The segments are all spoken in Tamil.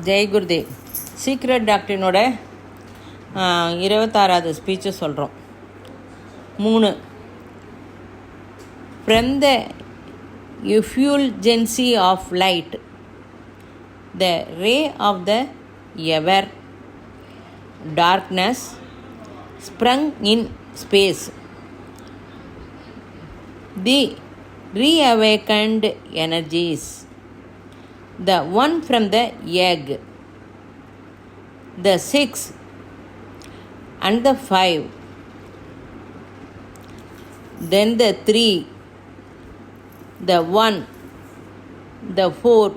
ஜெய் குருதேவ். சீக்ரெட் டாக்டரினோட 26வது ஸ்பீச்சை சொல்கிறோம். 3. From the effulgency of light, the ray of the ever darkness sprung in space. The reawakened energies, the one from the egg, the 6 and the 5, then the 3, the 1, the 4,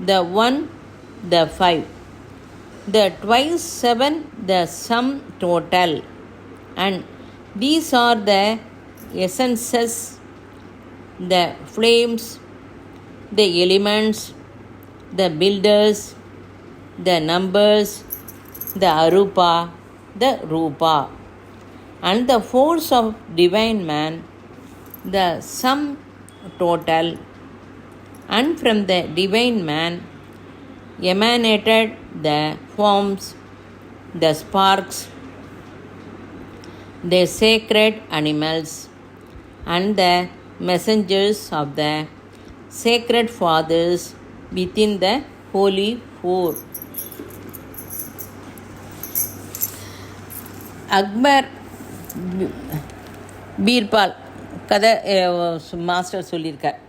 the 1, the 5, the twice 7, the sum total. And these are the essences, the flames, the elements, the builders, the numbers, the arupa, the rupa, and the force of divine man, the sum total. And from the divine man emanated the forms, the sparks, the sacred animals, and the messengers of the sacred fathers within the holy four. Akbar Birbal கதை மாஸ்டர் சொல்லியிருக்கார்.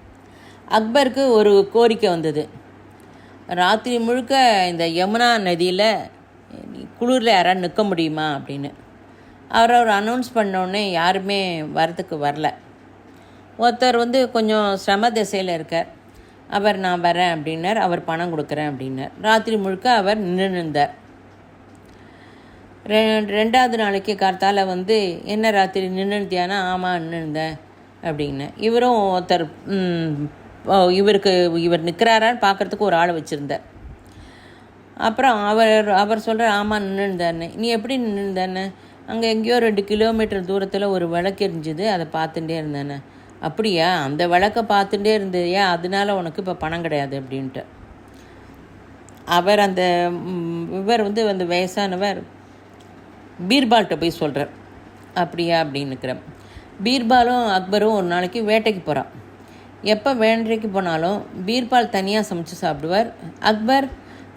அக்பருக்கு ஒரு கோரிக்கை வந்தது. ராத்திரி முழுக்க இந்த யமுனா நதியில் குளிரில் யாராவது நிற்க முடியுமா அப்படின்னு. அவர் அனௌன்ஸ் பண்ணோடனே யாருமே வரத்துக்கு வரல. ஒருத்தர் கொஞ்சம் சிரம திசையில் இருக்கார். அவர் நான் வரேன் அப்படின்னார். அவர் பணம் கொடுக்குறேன் அப்படின்னார். ராத்திரி முழுக்க அவர் நின்றுந்தார். 2வது நாளைக்கு கார்த்தால் என்ன ராத்திரி நின்றுத்தியானா ஆமாம் நின்றுந்தேன் அப்படின்னு. இவரும் ஒருத்தர் இவர் நிற்கிறாரான்னு பார்க்குறதுக்கு ஒரு ஆளை வச்சுருந்தார். அப்புறம் அவர் சொல்கிறார் ஆமாம் நின்றுந்தாருன்னு. நீ எப்படி நின்றுந்தானே? அங்கே எங்கேயோ 2 கிலோமீட்டர் தூரத்தில் ஒரு விளக்கு எரிஞ்சுது, அதை பார்த்துட்டே இருந்தேனே. அப்படியா? அந்த விளக்கை பார்த்துட்டே இருந்ததையா, அதனால உனக்கு இப்போ பணம் கிடையாது அப்படின்ட்டு. அவர் இவர் அந்த வயசானவர் பீர்பால்கிட்ட போய் சொல்கிறார். அப்படியா அப்படின்னு இருக்கிறேன். பீர்பாலும் அக்பரும் ஒரு நாளைக்கு வேட்டைக்கு போகிறான். எப்போ வேட்டைக்கு போனாலும் பீர்பால் தனியாக சமைச்சு சாப்பிடுவார். அக்பர்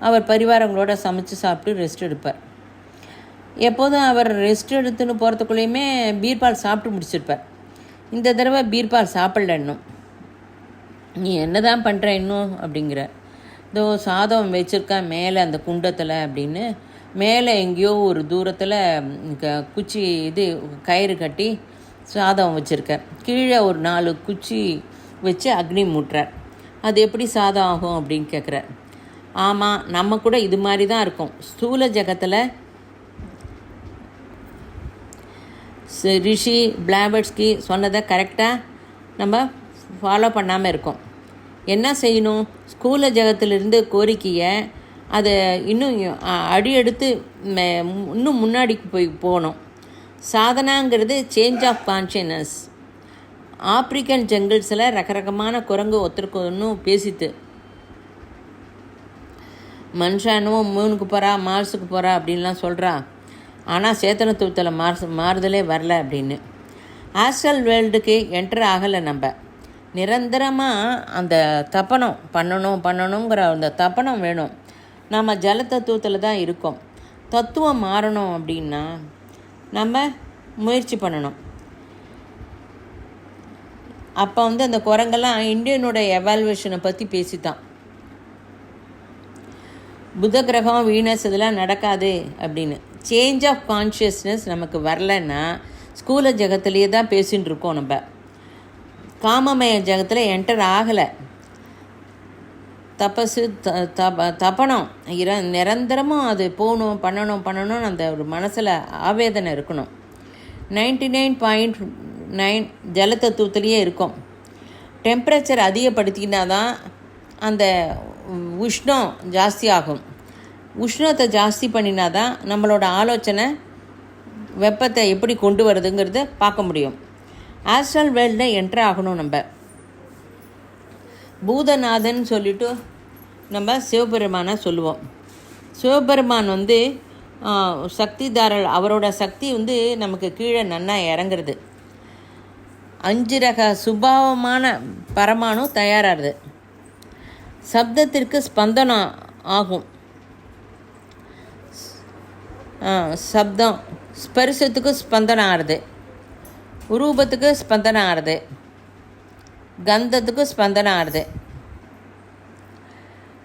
அவர் பரிவாரங்களோட சமைச்சு சாப்பிட்டு ரெஸ்ட் எடுப்பார். எப்போதும் அவர் ரெஸ்ட் எடுத்துன்னு போகிறதுக்குள்ளேயுமே பீர்பால் சாப்பிட்டு முடிச்சிருப்பார். இந்த தடவை பீர்பால் சாப்பிடல. இன்னும் நீ என்ன தான் பண்ணுற இன்னும் அப்படிங்கிற. இதோ சாதம் வச்சுருக்கேன் மேலே அந்த குண்டத்தில் அப்படின்னு. மேலே எங்கேயோ ஒரு தூரத்தில் குச்சி கயிறு கட்டி சாதம் வச்சுருக்கேன். கீழே ஒரு 4 குச்சி வச்சு அக்னி மூட்டுறார். அது எப்படி சாதம் ஆகும் அப்படின்னு கேட்குறார். ஆமாம், நம்ம கூட இது மாதிரி தான் இருக்கும். ஸ்தூல ஜகத்தில் ரிஷி பிளாபட்ஸ்கி சொன்னதை கரெக்டாக நம்ம ஃபாலோ பண்ணாமல் இருக்கோம். என்ன செய்யணும்? ஸ்கூல ஜகத்திலிருந்து கோரிக்கையை அதை இன்னும் அடி எடுத்து இன்னும் முன்னாடிக்கு போகணும். சாதனாங்கிறது சேஞ்ச் ஆஃப் கான்ஷியஸ்னஸ். ஆப்ரிக்கன் ஜங்கிள்ஸில் ரகரகமான குரங்கு ஒருத்தருக்கு ஒன்றும் பேசித்து. மனுஷனும் மூனுக்கு போகிறா, மார்ஸுக்கு போகிறா அப்படின்லாம் சொல்கிறா. ஆனால் சேத்தனத்துவத்தில் மாறுதலே வரல அப்படின்னு. ஆஸ்ட்ரல் வேர்ல்டுக்கு என்டர் ஆகலை. நம்ம நிரந்தரமாக அந்த தப்பனம் பண்ணணுங்கிற அந்த தப்பனம் வேணும். நம்ம ஜல தத்துவத்தில் தான் இருக்கோம். தத்துவம் மாறணும் அப்படின்னா நம்ம முயற்சி பண்ணணும். அப்போ அந்த குரங்கெல்லாம் இந்தியனோட எவால்வேஷனை பற்றி பேசித்தான். புத கிரகம், வீனஸ் இதெல்லாம் நடக்காது அப்படின்னு. சேஞ்ச் ஆஃப் கான்ஷியஸ்னஸ் நமக்கு வரலன்னா ஸ்கூல ஜகத்திலேயே தான் பேசின்னு இருக்கோம். நம்ம காமமய ஜகத்தில் என்டர் ஆகலை. தபசு தபனம் நிரந்தரமும் அது போகணும், பண்ணணும் அந்த ஒரு மனசில் ஆவேதனை இருக்கணும். 99.9 ஜலத்தத்துவத்திலேயே இருக்கும். டெம்பரேச்சர் அதிகப்படுத்தினா தான் அந்த உஷ்ணம் ஜாஸ்தி ஆகும். உஷ்ணத்தை ஜாஸ்தி பண்ணினா தான் நம்மளோட ஆலோசனை வெப்பத்தை எப்படி கொண்டு வருதுங்கிறத பார்க்க முடியும். ஆஸ்ட்ரல் வேர்ல்டில் என்ட்ரு ஆகணும். நம்ம பூதநாதன் சொல்லிவிட்டு நம்ம சிவபெருமானை சொல்லுவோம். சிவபெருமான் வந்து சக்திதாரல், அவரோட சக்தி வந்து நமக்கு கீழே நன்னா இறங்குறது. 5 ரக சுபாவமான பரமாணு தயாராகுது. சப்தத்திற்கு ஸ்பந்தனம் ஆகும். சப்தம் ஸ்பரிசத்துக்கு ஸ்பந்தனம் ஆகுது, ரூபத்துக்கு ஸ்பந்தனம் ஆகுது, கந்தத்துக்கு ஸ்பந்தனம் ஆகுது.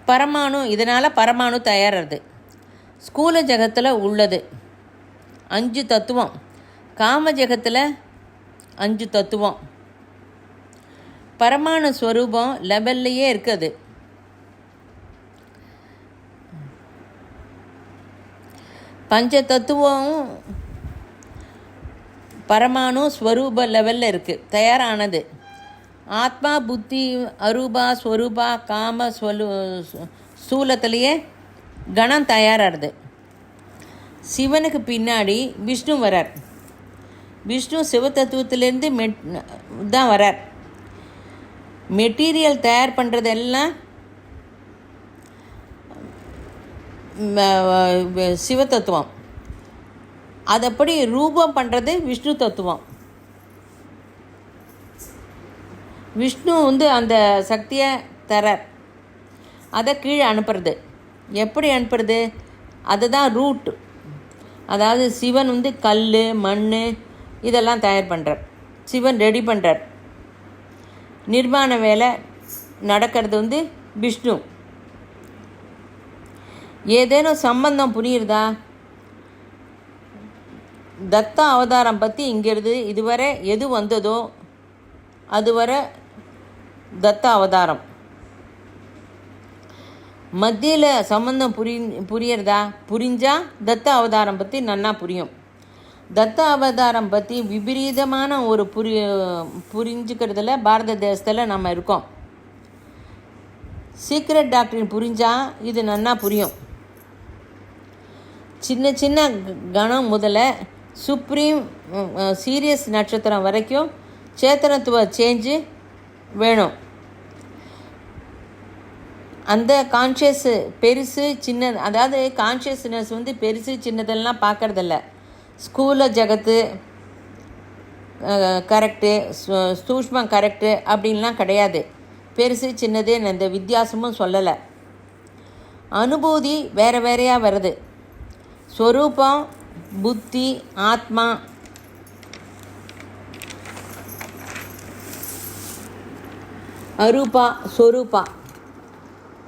பரமாணு, இதனால் பரமாணு தயாராகுது. ஸ்கூல ஜகத்தில் உள்ளது 5 தத்துவம், காம ஜகத்தில் 5 தத்துவம். பரமாணு ஸ்வரூபம் லெவல்லையே இருக்குது. பஞ்ச தத்துவம் பரமாணு ஸ்வரூப லெவலில் இருக்குது, தயாரானது. ஆத்மா, புத்தி, அரூபா, ஸ்வரூபா, காம ஸ்தூலத்திலேயே கணம் தயாராகுது. சிவனுக்கு பின்னாடி விஷ்ணு வரார். விஷ்ணு சிவதத்துவத்திலேருந்து தான் வரார். மெட்டீரியல் தயார் பண்ணுறதெல்லாம் சிவதத்துவம், அதப்படி ரூபம் பண்ணுறது விஷ்ணு தத்துவம். விஷ்ணு வந்து அந்த சக்தியை தரார், அதை கீழே அனுப்புறது. எப்படி அனுப்புறது? அதுதான் ரூட். அதாவது சிவன் வந்து கல், மண் இதெல்லாம் தயார் பண்ணுறார், சிவன் ரெடி பண்ணுறார். நிர்மாண வேலை நடக்கிறது வந்து விஷ்ணு. ஏதேனும் சம்பந்தம் புரியுறதா? தத்த அவதாரம் பற்றி இங்கிறது இதுவரை எது வந்ததோ அதுவரை தத்த அவதாரம். மத்தியில் சம்பந்தம் புரியறதா? புரிஞ்சால் தத்த அவதாரம் பற்றி நன்னா புரியும். தத்த அவதாரம் பற்றி விபரீதமான ஒரு புரிஞ்சுக்கிறதுல பாரத தேசத்தில் நம்ம இருக்கோம். சீக்ரெட் டாக்டரின் புரிஞ்சால் இது நன்னா புரியும். சின்ன சின்ன கணம் முதல்ல சுப்ரீம் சீரியஸ் நட்சத்திரம் வரைக்கும் சேத்தனத்துவ சேஞ்சு வேணும். அந்த கான்ஷியஸ் பெருசு சின்ன, அதாவது கான்ஷியஸ்னஸ் வந்து பெருசு சின்னதெல்லாம் பார்க்குறதில்ல. ஸ்கூல ஜகத்து கரெக்டு, சூஷ்மம் கரெக்டு அப்படின்லாம் கிடையாது. பெருசு சின்னது இந்த வித்தியாசமும் சொல்லலை. அனுபூதி வேறு வேறையாக வருது. ஸ்வரூபம், புத்தி, ஆத்மா, அரூபா, ஸ்வரூபா,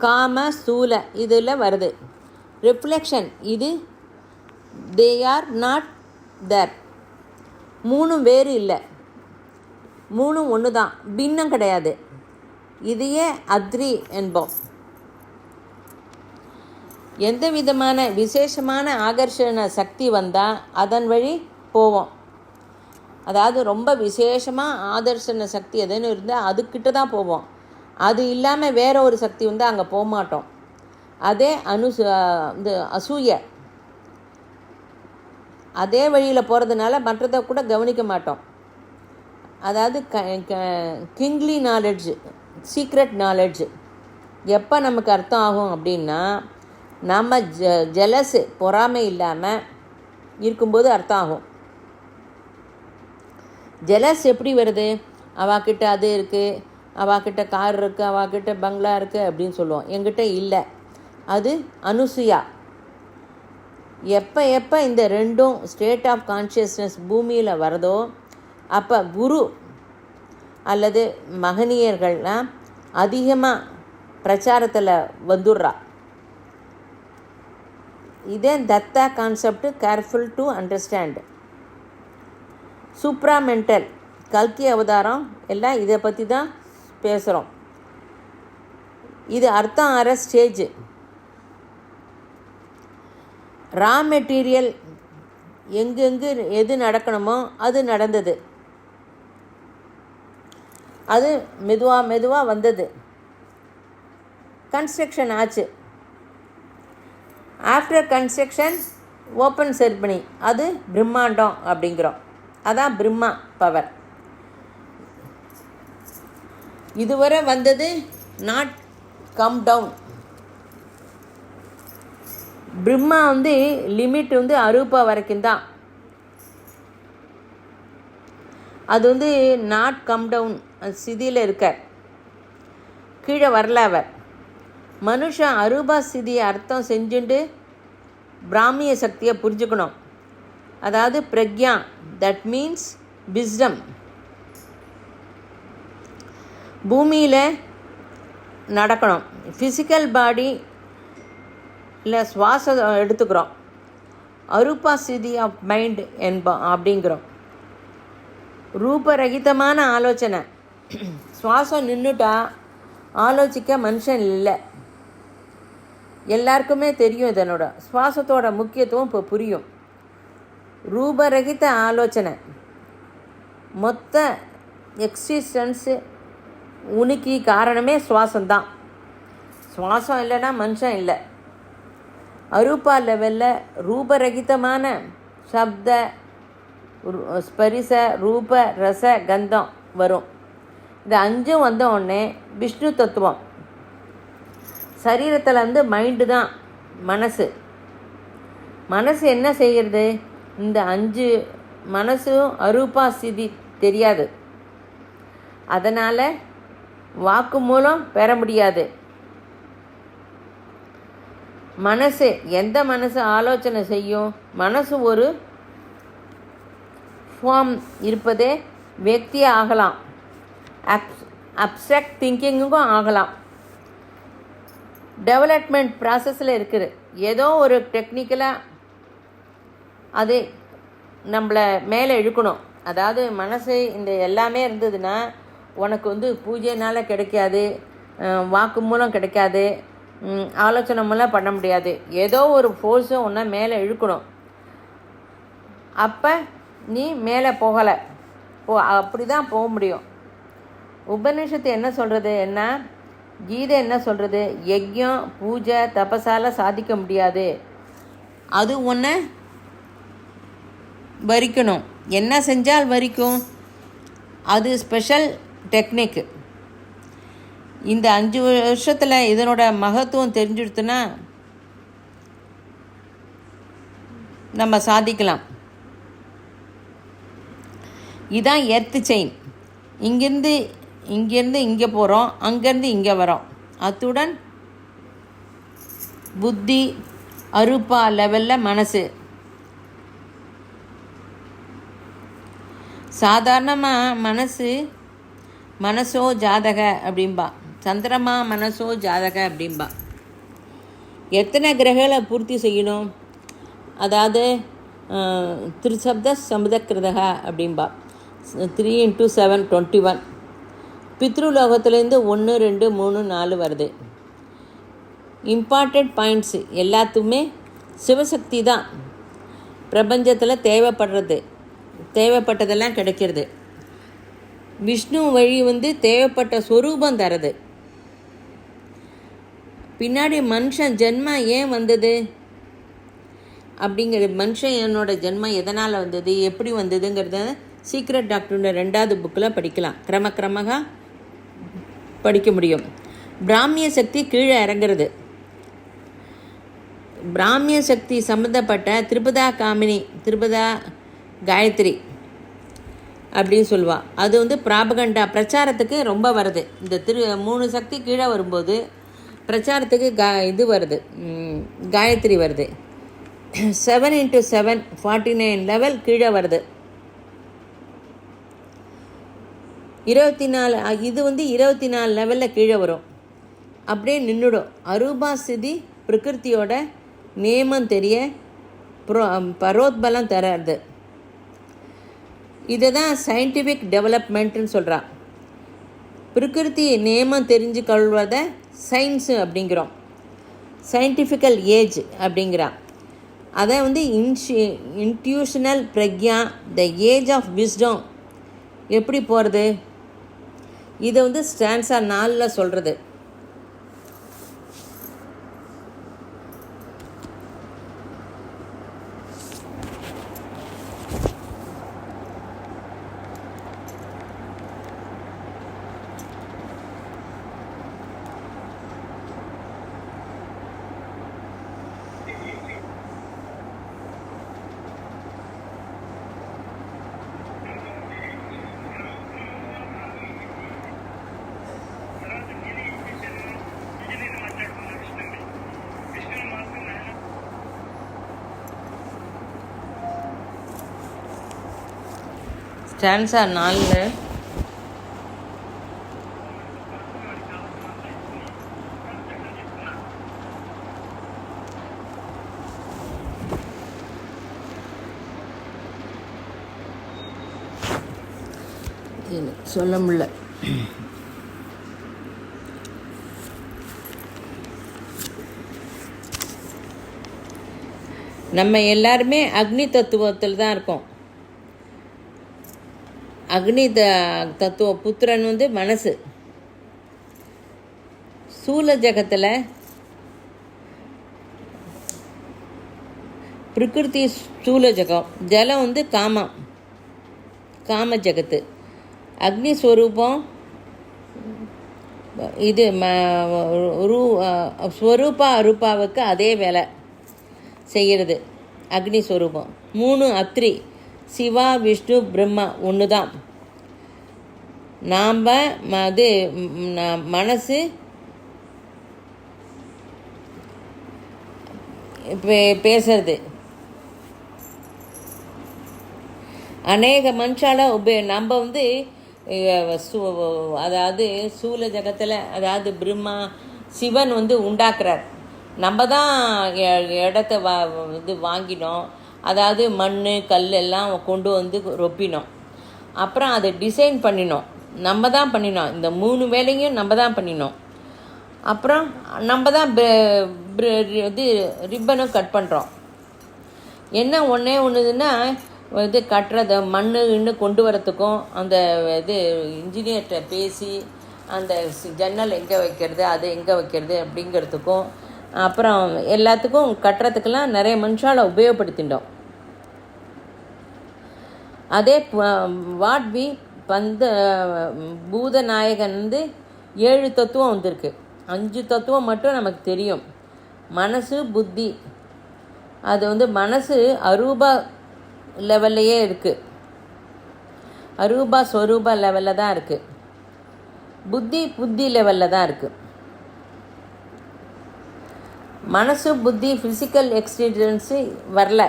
காம, ஸ்தூல இதில் வருது. ரிஃப்ளெக்ஷன், இது தே ஆர் நாட் தேர். 3 வேறு இல்லை, 3 ஒன்று தான், பின்னம் கிடையாது. இதையே அத்ரி என்போம். எந்த விதமான விசேஷமான ஆகர்ஷண சக்தி வந்தால் அதன் வழி போவோம். அதாவது ரொம்ப விசேஷமாக ஆதர்ஷண சக்தி எதுன்னு இருந்தால் அதுக்கிட்ட தான் போவோம். அது இல்லாமல் வேற ஒரு சக்தி வந்து அங்கே போக மாட்டோம். அதே இந்த அசூய, அதே வழியில் போகிறதுனால மற்றதை கூட கவனிக்க மாட்டோம். அதாவது கிங்லி நாலெட்ஜ், சீக்ரெட் நாலெட்ஜ் எப்போ நமக்கு அர்த்தம் ஆகும் அப்படின்னா, நம்ம ஜெலஸு, பொறாமை இல்லாமல் இருக்கும்போது அர்த்தம் ஆகும். ஜெலஸ் எப்படி வருது? அவாக்கிட்ட அது இருக்குது, அவாக்கிட்ட கார் இருக்குது, அவாக்கிட்ட பங்களா இருக்குது அப்படின்னு சொல்லுவோம். என்கிட்ட இல்லை. அது அனுசுயா. எப்போ எப்போ இந்த ரெண்டும் ஸ்டேட் ஆஃப் கான்ஷியஸ்னஸ் பூமியில் வரதோ அப்போ குரு அல்லது மகனியர்கள்லாம் அதிகமாக பிரச்சாரத்தில் வந்துடுறா. இதே தத்தா concept careful to understand. Supramental, கல்கி அவதாரம் எல்லாம் இதை பற்றி தான் பேசுகிறோம். இது அர்த்தம் ஆகிற ஸ்டேஜ். ரா மெட்டீரியல் எங்கெங்கு எது நடக்கணுமோ அது நடந்தது. அது மெதுவாக வந்தது. கன்ஸ்ட்ரக்ஷன் ஆச்சு. ஆஃப்டர் கன்ஸ்ட்ரக்ஷன் ஓப்பன் செரிமனி, அது பிரம்மாண்டம் அப்படிங்கிறோம். அதான் பிரம்மா பவர். இதுவரை வந்தது நாட் கம் டவுன். பிரம்மா வந்து லிமிட் வந்து அரூபா வரைக்கும் தான். அது வந்து நாட் கம் டவுன் ஸ்திதியில் இருக்கார், கீழே வரல அவர். மனுஷன் அரூபா ஸ்திதியை அர்த்தம் செஞ்சுட்டு பிராமிய சக்தியை புரிஞ்சுக்கணும். அதாவது பிரக்யா, தட் மீன்ஸ் விஸ்டம். பூமியில் நடக்கணும். ஃபிசிக்கல் பாடி இல்லை சுவாசம் எடுத்துக்கிறோம், அரூபா ஸ்திதி ஆஃப் மைண்ட் என்போம் அப்படிங்கிறோம். ரூபரகிதமான ஆலோசனை. சுவாசம் நின்றுட்டா ஆலோசிக்க மனுஷன் இல்லை. எல்லாருக்குமே தெரியும் இதனோட சுவாசத்தோட முக்கியத்துவம் இப்போ புரியும். ரூபரகித ஆலோசனை. மொத்த எக்ஸிஸ்டன்ஸு உனக்கு காரணமே சுவாசம்தான். சுவாசம் இல்லைன்னா மனுஷன் இல்லை. அரூபா லெவலில் ரூபரகிதமான சப்த ஸ்பரிச ரூப ரச கந்தம் வரும். இது 5 வந்த உடனே விஷ்ணு தத்துவம். சரீரத்தில் வந்து மைண்டு தான் மனசு. மனசு என்ன செய்கிறது? இந்த 5 மனசும் அரூபா ஸ்திதி தெரியாது. அதனால் வாக்கு மூலம் பெற முடியாது. மனசு, எந்த மனசு ஆலோசனை செய்யும்? மனசு ஒரு ஃபார்ம் இருப்பதே வியக்தியே ஆகலாம், அப்ஸ்ட்ராக்ட் திங்கிங்கும் ஆகலாம். டெவலப்மெண்ட் ப்ராசஸில் இருக்குது. ஏதோ ஒரு டெக்னிக்கலாக அது நம்மளை மேலே இழுக்கணும். அதாவது மனசு இந்த எல்லாமே இருந்ததுன்னா உனக்கு வந்து பூஜைனால் கிடைக்காது, வாக்கு மூலம் கிடைக்காது, ஆலோசனை மூலம் பண்ண முடியாது. ஏதோ ஒரு ஃபோர்ஸும் ஒன்றை மேலே இழுக்கணும். அப்போ நீ மேலே போகலை, அப்படி தான் போக முடியும். உபநிஷத்து என்ன சொல்கிறது? என்ன கீதை என்ன சொல்கிறது? யஜ்யம் பூஜை தபசால சாதிக்க முடியாது. அது ஒன்றை வரிக்கணும். என்ன செஞ்சால் வரிக்கும்? அது ஸ்பெஷல் டெக்னிக்கு. இந்த 5 வருஷத்தில் இதனோட மகத்துவம் தெரிஞ்சுடுத்துன்னா நம்ம சாதிக்கலாம். இதுதான் எர்த்து செயின். இங்கேருந்து இங்கே போகிறோம், அங்கேருந்து இங்கே வரோம். அத்துடன் புத்தி அரூபா லெவலில் மனசு. சாதாரணமாக மனசோ ஜாதக அப்படின்பா, சந்திரமா மனசோ ஜாதக அப்படின்பா. எத்தனை கிரகங்களை பூர்த்தி செய்யணும்? அதாவது திரிசப்த சமுதக்கிருதக அப்படின்பா. 3 × 7 21. பித்ருலோகத்துலேருந்து 1 2 3 4 வருது. இம்பார்ட்டண்ட் பாயிண்ட்ஸு எல்லாத்துக்குமே சிவசக்தி தான் பிரபஞ்சத்தில் தேவைப்பட்டதெல்லாம் கிடைக்கிறது. விஷ்ணு வழி வந்து தேவைப்பட்ட ஸ்வரூபம் தரது. பின்னாடி மனுஷன் ஜென்மம் ஏன் வந்தது அப்படிங்கிறது, மனுஷன் என்னோட ஜென்மம் எதனால் வந்தது, எப்படி வந்ததுங்கிறத சீக்ரெட் டாக்டரோட 2வது புக்கில் படிக்கலாம். கிரமமாக படிக்க முடியும். பிராமிய சக்தி கீழே இறங்குறது. பிராமிய சக்தி சம்மந்தப்பட்ட திரிபுதா காமினி, திரிபுதா காயத்ரி அப்படின்னு சொல்லுவாள். அது வந்து பிராபகண்டா பிரச்சாரத்துக்கு ரொம்ப வருது. இந்த 3 சக்தி கீழே வரும்போது பிரச்சாரத்துக்கு இது வருது, காயத்ரி வருது. 7 × 7 49 லெவல் கீழே வருது. 24 இது வந்து 24 லெவலில் கீழே வரும். அப்படியே நின்றுடும். அரூபா ஸ்திதி பிரகிருத்தியோட நியமம் தெரிய பரோத்பலம் தராது. இதை தான் சயின்டிஃபிக் டெவலப்மெண்ட்டுன்னு சொல்கிறா. பிரகிருதி நியமம் தெரிஞ்சு கொள்வதை சயின்ஸு அப்படிங்கிறோம். சயின்டிஃபிக்கல் ஏஜ் அப்படிங்கிறா. அதை வந்து இன்ட்யூஷனல் பிரக்யா, த ஏஜ் ஆஃப் விஸ்டம் எப்படி போகிறது? இதை வந்து ஸ்டான்ஸா 4 சொல்கிறது. ஸ்டான்ஸா 4 சொல்ல முடியல. நம்ம எல்லாருமே அக்னி தத்துவத்தில் தான் இருக்கோம். அக்னி தத்துவ புத்திரன் வந்து மனசு. ஸ்தூல ஜகத்தில் பிரகிருதி ஸ்தூல ஜகம், ஜலம் வந்து காம ஜகத்து. அக்னி ஸ்வரூபம் இது ஸ்வரூபா அரூபாவுக்கு அதே வேலை செய்கிறது. அக்னி ஸ்வரூபம் 3 அத்ரி, சிவா விஷ்ணு பிரம்மா ஒன்று தான். நாம் அது மனசு பேசுறது. அநேக மனுஷால நம்ம வந்து அதாவது சூல ஜகத்தில் அதாவது பிரம்மா சிவன் வந்து உண்டாக்குறார். நம்ம தான் இடத்த இது வாங்கினோம். அதாவது மண் கல் எல்லாம் கொண்டு வந்து ரொப்பினோம். அப்புறம் அதை டிசைன் பண்ணினோம். நம்ம தான் பண்ணினோம். இந்த 3 வேலையும் நம்ம தான் பண்ணினோம். அப்புறம் நம்ம தான் இது ரிப்பனும் கட் பண்ணுறோம். என்ன ஒன்றுதுன்னா இது கட்டுறத மண்ணு கொண்டு வரத்துக்கும் அந்த இது இன்ஜினியர்கிட்ட பேசி அந்த ஜன்னல் எங்கே வைக்கிறது அது எங்கே வைக்கிறது அப்படிங்கிறதுக்கும் அப்புறம் எல்லாத்துக்கும் கட்டுறதுக்கெல்லாம் நிறைய மனுஷால உபயோகப்படுத்திட்டோம். அதே வாட்வி பூதநாயகன் வந்து 7 தத்துவம் வந்திருக்கு. 5 தத்துவம் மட்டும் நமக்கு தெரியும். மனசு புத்தி, அது வந்து மனசு அரூபா லெவல்லையே இருக்குது. அரூபா ஸ்வரூபா லெவலில் தான் இருக்குது. புத்தி லெவலில் தான் இருக்குது. மனசு புத்தி ஃபிசிக்கல் எக்ஸ்பீரியன்ஸு வரல.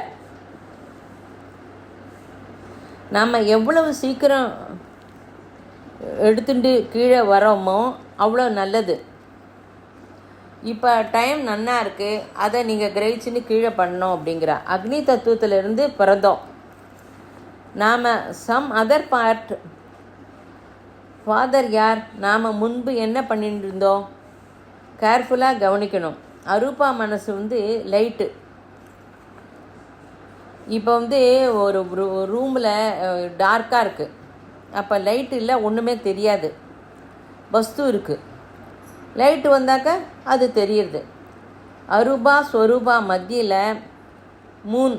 நாம் எவ்வளவு சீக்கிரம் எடுத்துட்டு கீழே வரோமோ அவ்வளோ நல்லது. இப்போ டைம் நன்னா இருக்குது, அதை நீங்கள் கிரகிச்சுன்னு கீழே பண்ணோம் அப்படிங்கிறா. அக்னி தத்துவத்திலிருந்து பிறந்தோம் நாம். சம் அதர் பார்ட் ஃபாதர் யார்? நாம் முன்பு என்ன பண்ணிட்டு இருந்தோம்? கேர்ஃபுல்லாக கவனிக்கணும். அரூபா மனசு வந்து லைட்டு. இப்போ வந்து ஒரு ரூமில் டார்க்காக இருக்குது. அப்போ லைட்டு இல்லை, ஒன்றுமே தெரியாது. வஸ்து இருக்குது. லைட்டு வந்தாக்க அது தெரியுது. அரூபா ஸ்வரூபா மத்தியில் மூன்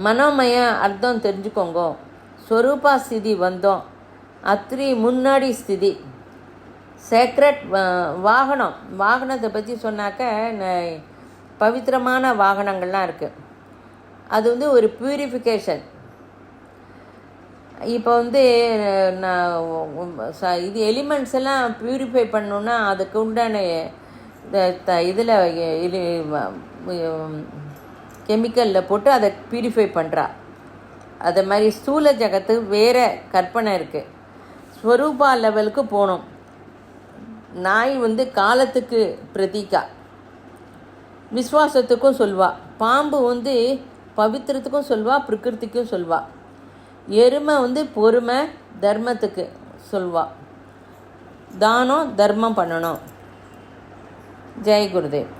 மனோமய அர்த்தம் தெரிஞ்சுக்கோங்க. ஸ்வரூபா ஸ்திதி வந்தோம். அத்ரி முன்னாடி ஸ்திதி. சேக்ரெட் வாகனத்தை பற்றி சொன்னாக்க பவித்திரமான வாகனங்கள்லாம் இருக்குது. அது வந்து ஒரு பியூரிஃபிகேஷன். இப்போ வந்து இது எலிமெண்ட்ஸ் எல்லாம் ப்யூரிஃபை பண்ணணுன்னா அதுக்கு உண்டான இதில் கெமிக்கலில் போட்டு அதை ப்யூரிஃபை பண்ணுறா. அது மாதிரி ஸ்தூல ஜகத்து வேறு கற்பனை இருக்குது. ஸ்வரூபா லெவலுக்கு போகணும். நாய் வந்து காலத்துக்கு பிரதீகா, விஸ்வாசத்துக்கும் சொல்வா. பாம்பு வந்து பவித்திரத்துக்கும் சொல்வா, பிரகிருதிக்கும் சொல்வா. எருமை வந்து பொறுமை தர்மத்துக்கு சொல்வா. தானம் தர்மம் பண்ணணும். ஜெய் குருதேவ்.